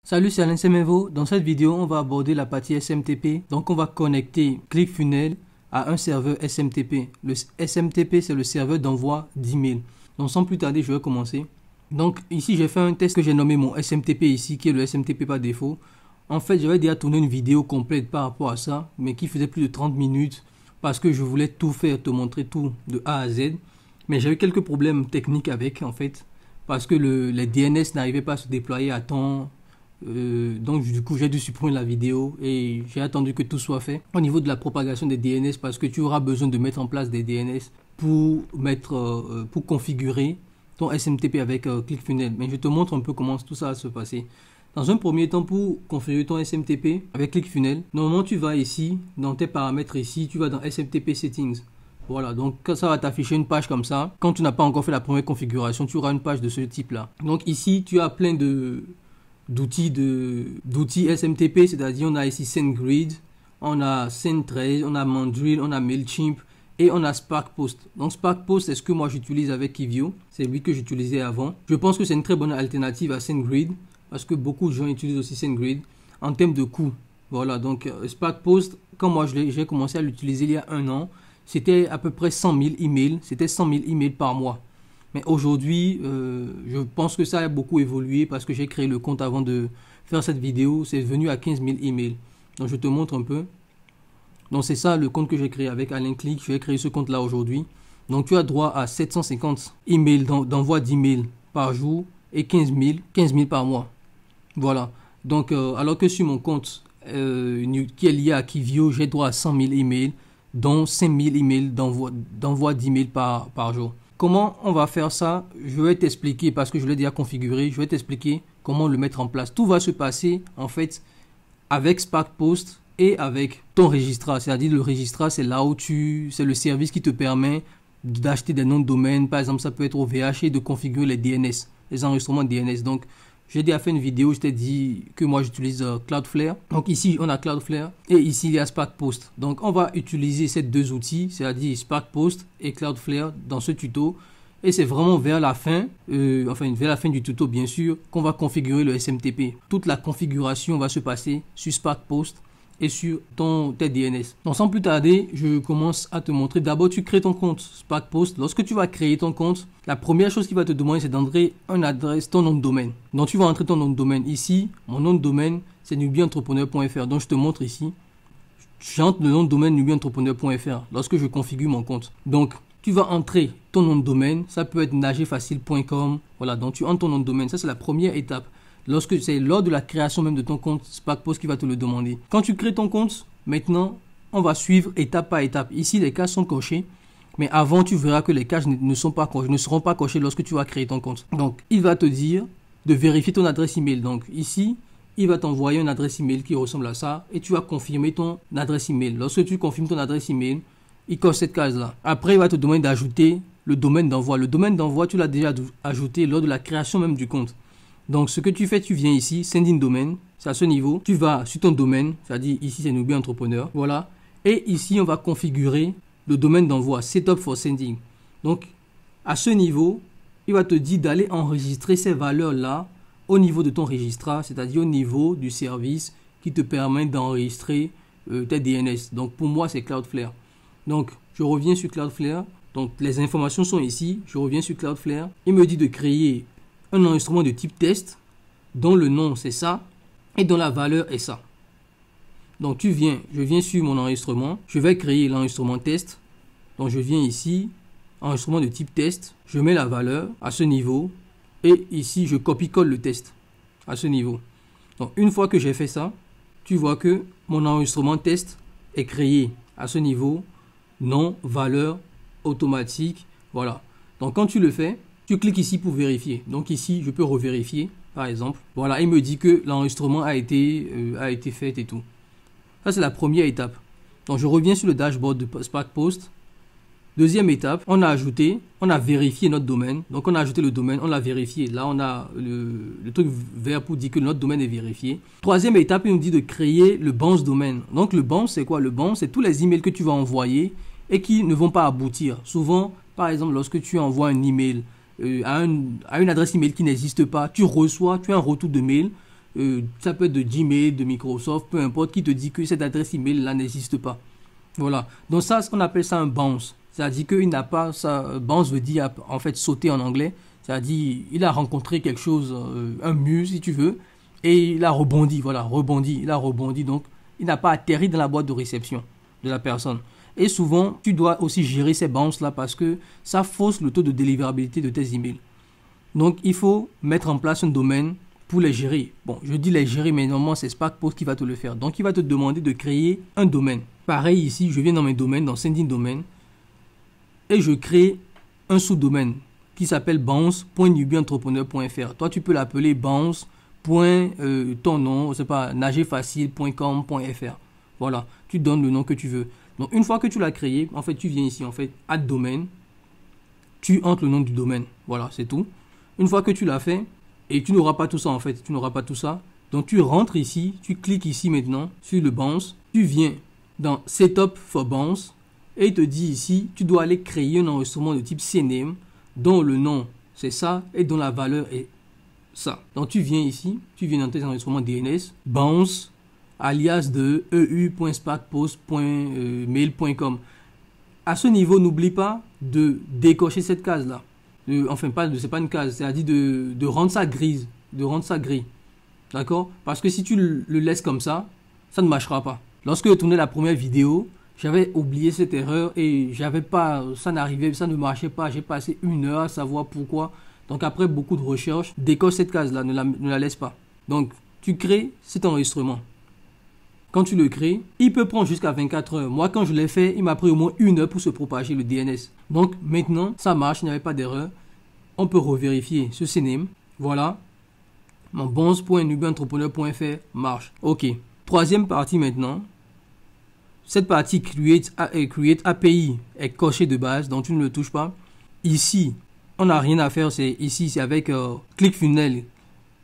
Salut, c'est Alain Semenvo. Dans cette vidéo, on va aborder la partie SMTP. Donc, on va connecter ClickFunnels à un serveur SMTP. Le SMTP, c'est le serveur d'envoi d'email. Donc, sans plus tarder, je vais commencer. Donc, ici, j'ai fait un test que j'ai nommé mon SMTP ici, qui est le SMTP par défaut. En fait, j'avais déjà tourné une vidéo complète par rapport à ça, mais qui faisait plus de 30 minutes parce que je voulais tout faire, te montrer tout de A à Z. Mais j'ai eu quelques problèmes techniques avec, en fait, parce que les DNS n'arrivaient pas à se déployer à temps. Donc du coup j'ai dû supprimer la vidéo et j'ai attendu que tout soit fait au niveau de la propagation des DNS, parce que tu auras besoin de mettre en place des DNS pour configurer ton SMTP avec ClickFunnels. Mais je te montre un peu comment tout ça va se passer. Dans un premier temps, pour configurer ton SMTP avec ClickFunnels, normalement tu vas ici dans tes paramètres, ici tu vas dans SMTP Settings. Voilà, donc ça va t'afficher une page comme ça. Quand tu n'as pas encore fait la première configuration, tu auras une page de ce type là. Donc ici tu as plein d'outils SMTP, c'est-à-dire on a ici SendGrid, on a SendTrade, on a Mandrill, on a Mailchimp et on a SparkPost. Donc SparkPost, c'est ce que moi j'utilise avec Kivio, c'est lui que j'utilisais avant. Je pense que c'est une très bonne alternative à SendGrid parce que beaucoup de gens utilisent aussi SendGrid en termes de coût. Voilà, donc SparkPost, quand moi j'ai commencé à l'utiliser il y a un an, c'était à peu près 100 000 emails, c'était 100 000 emails par mois. Mais aujourd'hui, je pense que ça a beaucoup évolué parce que j'ai créé le compte avant de faire cette vidéo. C'est venu à 15 000 emails. Donc, je te montre un peu. Donc, c'est ça le compte que j'ai créé avec Alain Click. Je vais créer ce compte-là aujourd'hui. Donc, tu as droit à 750 emails d'envoi d'emails par jour et 15 000 par mois. Voilà. Donc, alors que sur mon compte qui est lié à Kivio, j'ai droit à 100 000 emails, dont 5 000 emails d'envoi d'emails par jour. Comment on va faire ça? Je vais t'expliquer parce que je l'ai déjà configuré. Je vais t'expliquer comment le mettre en place. Tout va se passer en fait avec SparkPost et avec ton registrar. C'est-à-dire le registrar, c'est là où c'est le service qui te permet d'acheter des noms de domaine. Par exemple, ça peut être OVH et de configurer les DNS, les enregistrements de DNS. Donc, j'ai déjà fait une vidéo, je t'ai dit que moi j'utilise Cloudflare. Donc ici, on a Cloudflare et ici, il y a SparkPost. Donc, on va utiliser ces deux outils, c'est-à-dire SparkPost et Cloudflare dans ce tuto. Et c'est vraiment vers la fin, vers la fin du tuto, bien sûr, qu'on va configurer le SMTP. Toute la configuration va se passer sur SparkPost et sur tes DNS. Donc sans plus tarder, je commence à te montrer. D'abord, tu crées ton compte SparkPost. Lorsque tu vas créer ton compte, la première chose qu'il va te demander, c'est d'entrer une adresse, ton nom de domaine. Donc tu vas entrer ton nom de domaine ici. Mon nom de domaine, c'est nubientrepreneur.fr. Donc je te montre ici. J'entre le nom de domaine nubientrepreneur.fr lorsque je configure mon compte. Donc tu vas entrer ton nom de domaine. Ça peut être nagerfacile.com. Voilà, donc tu entres ton nom de domaine. Ça, c'est la première étape. Lorsque c'est lors de la création même de ton compte SparkPost qui va te le demander. Quand tu crées ton compte, maintenant, on va suivre étape par étape. Ici, les cases sont cochées. Mais avant, tu verras que les cases ne seront pas cochées lorsque tu vas créer ton compte. Donc, il va te dire de vérifier ton adresse email. Donc, ici, il va t'envoyer une adresse email qui ressemble à ça. Et tu vas confirmer ton adresse email. Lorsque tu confirmes ton adresse email, il coche cette case-là. Après, il va te demander d'ajouter le domaine d'envoi. Le domaine d'envoi, tu l'as déjà ajouté lors de la création même du compte. Donc, ce que tu fais, tu viens ici, Sending Domain, c'est à ce niveau. Tu vas sur ton domaine, c'est-à-dire ici, c'est Nubie Entrepreneur. Voilà. Et ici, on va configurer le domaine d'envoi, Setup for Sending. Donc, à ce niveau, il va te dire d'aller enregistrer ces valeurs-là au niveau de ton registrar, c'est-à-dire au niveau du service qui te permet d'enregistrer tes DNS. Donc, pour moi, c'est Cloudflare. Donc, je reviens sur Cloudflare. Donc, les informations sont ici. Je reviens sur Cloudflare. Il me dit de créer un enregistrement de type test dont le nom c'est ça et dont la valeur est ça. Donc je viens sur mon enregistrement, je vais créer l'enregistrement test. Donc je viens ici, enregistrement de type test, je mets la valeur à ce niveau et ici je copie-colle le test à ce niveau. Donc une fois que j'ai fait ça, tu vois que mon enregistrement test est créé à ce niveau, nom, valeur, automatique, voilà. Donc quand tu le fais, tu cliques ici pour vérifier. Donc ici, je peux revérifier, par exemple. Voilà, il me dit que l'enregistrement a été fait et tout. Ça, c'est la première étape. Donc, je reviens sur le dashboard de SparkPost. Deuxième étape, on a vérifié notre domaine. Donc, on a ajouté le domaine, on l'a vérifié. Là, on a le truc vert pour dire que notre domaine est vérifié. Troisième étape, il nous dit de créer le bounce domaine. Donc, le bounce, c'est quoi? Le bounce, c'est tous les emails que tu vas envoyer et qui ne vont pas aboutir. Souvent, par exemple, lorsque tu envoies un email à une adresse email qui n'existe pas, tu as un retour de mail ça peut être de Gmail, de Microsoft, peu importe, qui te dit que cette adresse email là n'existe pas. Voilà. Donc ça, on appelle ça un bounce. C'est-à-dire qu'il n'a pas ça. Bounce veut dire en fait sauter en anglais. C'est-à-dire il a rencontré quelque chose, un mur si tu veux, et il a rebondi. Voilà, rebondi. Il a rebondi. Donc il n'a pas atterri dans la boîte de réception de la personne. Et souvent, tu dois aussi gérer ces bounces là parce que ça fausse le taux de délivrabilité de tes emails. Donc il faut mettre en place un domaine pour les gérer. Bon, je dis les gérer, mais normalement, c'est SparkPost qui va te le faire. Donc, il va te demander de créer un domaine. Pareil ici, je viens dans mes domaines, dans Sending Domain, et je crée un sous-domaine qui s'appelle bounce.newbieentrepreneur.fr. Toi, tu peux l'appeler bounce. Ton nom, c'est pas nagerfacile.com.fr. Voilà, tu donnes le nom que tu veux. Donc, une fois que tu l'as créé, en fait, tu viens ici, en fait, add domaine. Tu entres le nom du domaine. Voilà, c'est tout. Une fois que tu l'as fait, et tu n'auras pas tout ça en fait, tu n'auras pas tout ça. Donc tu rentres ici, tu cliques ici maintenant sur le bounce, tu viens dans Setup for Bounce et il te dit ici, tu dois aller créer un enregistrement de type CNAME dont le nom c'est ça et dont la valeur est ça. Donc tu viens ici, tu viens dans tes enregistrements DNS, bounce alias de eu.sparkpost.mail.com. À ce niveau, n'oublie pas de décocher cette case là. C'est pas une case, c'est-à-dire de rendre ça grise, de rendre ça gris. D'accord? Parce que si tu le laisses comme ça ne marchera pas. Lorsque je tournais la première vidéo, j'avais oublié cette erreur et ça ne marchait pas. J'ai passé 1 heure à savoir pourquoi. Donc après beaucoup de recherches, décoche cette case-là, ne la laisse pas. Donc tu crées cet enregistrement. Quand tu le crées, il peut prendre jusqu'à 24 heures. Moi, quand je l'ai fait, il m'a pris au moins 1 heure pour se propager le DNS. Donc, maintenant, ça marche, il n'y avait pas d'erreur. On peut revérifier ce CNAME. Voilà. Mon bounce.newbieentrepreneur.fr marche. OK. Troisième partie maintenant. Cette partie Create API est cochée de base, donc tu ne le touches pas. Ici, on n'a rien à faire. C'est avec ClickFunnels.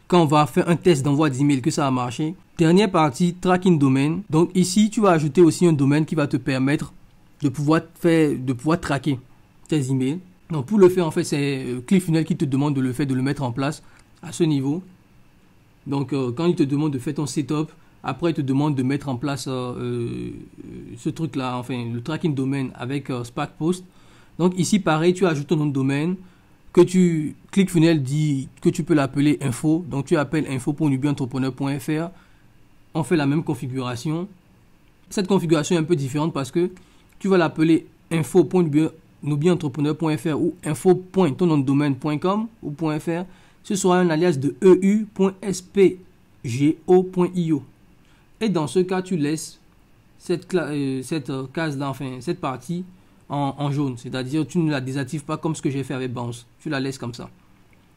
Quand on va faire un test d'envoi d'email que ça a marché. Dernière partie, Tracking Domain. Donc ici, tu vas ajouter aussi un domaine qui va te permettre de pouvoir traquer tes emails. Donc pour le faire, en fait, c'est ClickFunnels qui te demande de le mettre en place à ce niveau. Donc quand il te demande de faire ton setup, après il te demande de mettre en place ce truc-là, enfin le Tracking Domain avec SparkPost. Donc ici, pareil, tu ajoutes ton nom de domaine. ClickFunnels dit que tu peux l'appeler info. Donc tu appelles info.newbieentrepreneur.fr. On fait la même configuration. Cette configuration est un peu différente parce que tu vas l'appeler info.newbieentrepreneur.fr ou info.tonnomdedomaine.com ou .fr. Ce sera un alias de eu.spgo.io. Et dans ce cas, tu laisses cette case-là, enfin cette partie en jaune. C'est-à-dire tu ne la désactives pas comme ce que j'ai fait avec Bounce. Tu la laisses comme ça.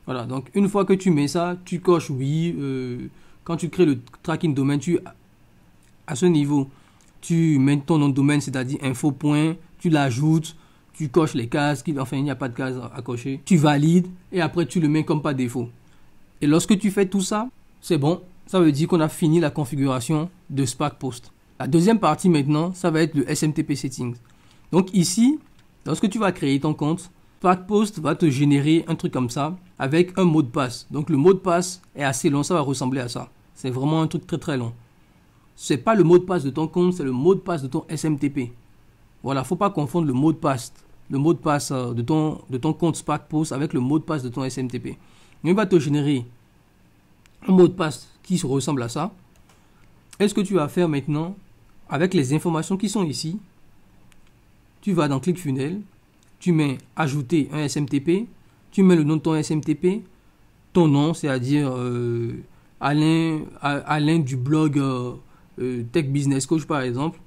Voilà, donc une fois que tu mets ça, tu coches oui. Quand tu crées le tracking domaine, à ce niveau, tu mets ton nom de domaine, c'est-à-dire info. Tu l'ajoutes, tu coches les cases, il n'y a pas de cases à cocher. Tu valides et après tu le mets comme par défaut. Et lorsque tu fais tout ça, c'est bon. Ça veut dire qu'on a fini la configuration de SparkPost. La deuxième partie maintenant, ça va être le SMTP Settings. Donc ici, lorsque tu vas créer ton compte, SparkPost va te générer un truc comme ça avec un mot de passe. Donc le mot de passe est assez long, ça va ressembler à ça. C'est vraiment un truc très très long. Ce n'est pas le mot de passe de ton compte, c'est le mot de passe de ton SMTP. Voilà, il ne faut pas confondre le mot de passe de ton compte SparkPost avec le mot de passe de ton SMTP. Il va te générer un mot de passe qui se ressemble à ça. Et ce que tu vas faire maintenant, avec les informations qui sont ici, tu vas dans ClickFunnels, tu mets ajouter un SMTP, tu mets le nom de ton SMTP, ton nom, c'est-à-dire Alain du blog Tech Business Coach par exemple,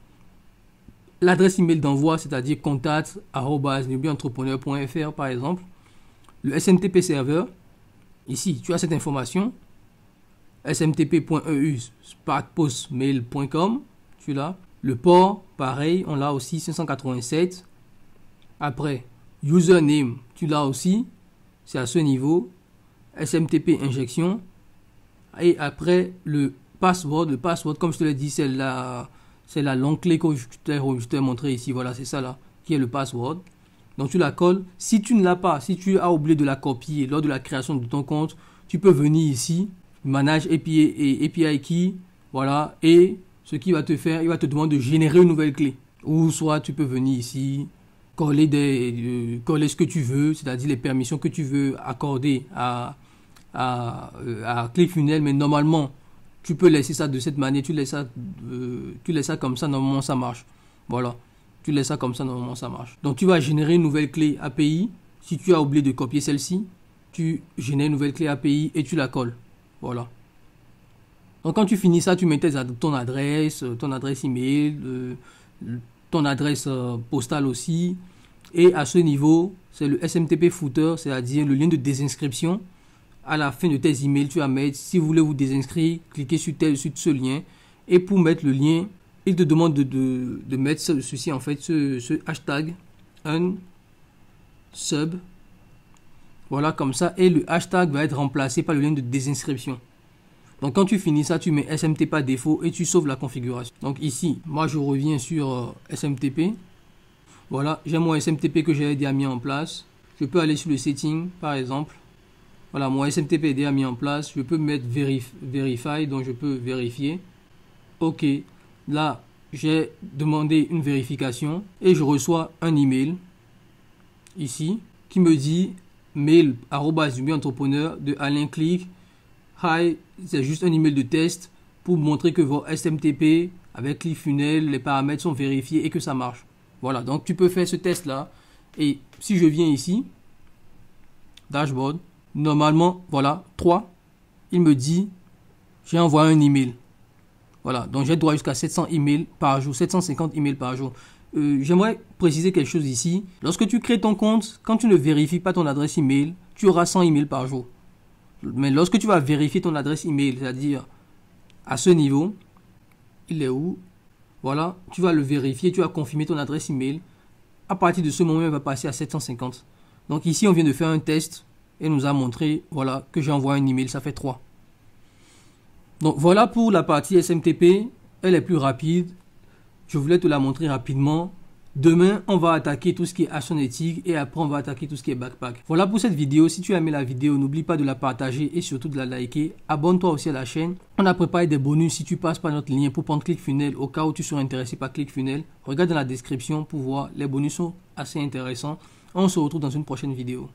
l'adresse email d'envoi, c'est-à-dire contact@newbieentrepreneur.fr par exemple, le SMTP serveur, ici tu as cette information, smtp.eu sparkpostmail.com, tu l'as. Le port, pareil, on l'a aussi, 587. Après, username, tu l'as aussi, c'est à ce niveau. SMTP injection. Et après, le password, comme je te l'ai dit, c'est la longue clé que je t'ai montré ici. Voilà, c'est ça là, qui est le password. Donc tu la colles. Si tu ne l'as pas, si tu as oublié de la copier lors de la création de ton compte, tu peux venir ici manage API et API key, voilà, et ce qu'il va te faire, il va te demander de générer une nouvelle clé. Ou soit tu peux venir ici, coller ce que tu veux, c'est-à-dire les permissions que tu veux accorder à ClickFunnels, mais normalement, tu peux laisser ça de cette manière, tu laisses ça comme ça, normalement ça marche. Voilà, tu laisses ça comme ça, normalement ça marche. Donc tu vas générer une nouvelle clé API. Si tu as oublié de copier celle-ci, tu génères une nouvelle clé API et tu la colles. Voilà. Donc quand tu finis ça, tu mets ton adresse email, ton adresse postale aussi. Et à ce niveau, c'est le SMTP footer, c'est-à-dire le lien de désinscription. À la fin de tes emails, tu vas mettre, si vous voulez vous désinscrire, cliquez sur ce lien. Et pour mettre le lien, il te demande de mettre ceci en fait, ce hashtag unsub. Voilà, comme ça. Et le hashtag va être remplacé par le lien de désinscription. Donc quand tu finis ça, tu mets SMTP par défaut et tu sauves la configuration. Donc ici, moi je reviens sur SMTP. Voilà, j'ai mon SMTP que j'ai déjà mis en place. Je peux aller sur le setting par exemple. Voilà, mon SMTP est déjà mis en place. Je peux mettre verify, donc je peux vérifier. Ok, là j'ai demandé une vérification et je reçois un email ici qui me dit mail@entrepreneur de Alain Click. Hi, c'est juste un email de test pour montrer que vos SMTP avec ClickFunnels, les paramètres sont vérifiés et que ça marche. Voilà, donc tu peux faire ce test là. Et si je viens ici, dashboard, normalement, voilà, 3, il me dit, j'ai envoyé un email. Voilà, donc j'ai droit jusqu'à 700 emails par jour, 750 emails par jour. J'aimerais préciser quelque chose ici. Lorsque tu crées ton compte, quand tu ne vérifies pas ton adresse email, tu auras 100 emails par jour. Mais lorsque tu vas vérifier ton adresse email, c'est-à-dire à ce niveau, il est où? Voilà, tu vas le vérifier, tu vas confirmer ton adresse email. À partir de ce moment, il va passer à 750. Donc ici, on vient de faire un test et nous a montré, voilà, que j'ai envoyé un email, ça fait 3. Donc voilà pour la partie SMTP, elle est plus rapide. Je voulais te la montrer rapidement. Demain, on va attaquer tout ce qui est action éthique et après, on va attaquer tout ce qui est backpack. Voilà pour cette vidéo. Si tu as aimé la vidéo, n'oublie pas de la partager et surtout de la liker. Abonne-toi aussi à la chaîne. On a préparé des bonus si tu passes par notre lien pour prendre ClickFunnels au cas où tu seras intéressé par ClickFunnels. Regarde dans la description pour voir. Les bonus sont assez intéressants. On se retrouve dans une prochaine vidéo.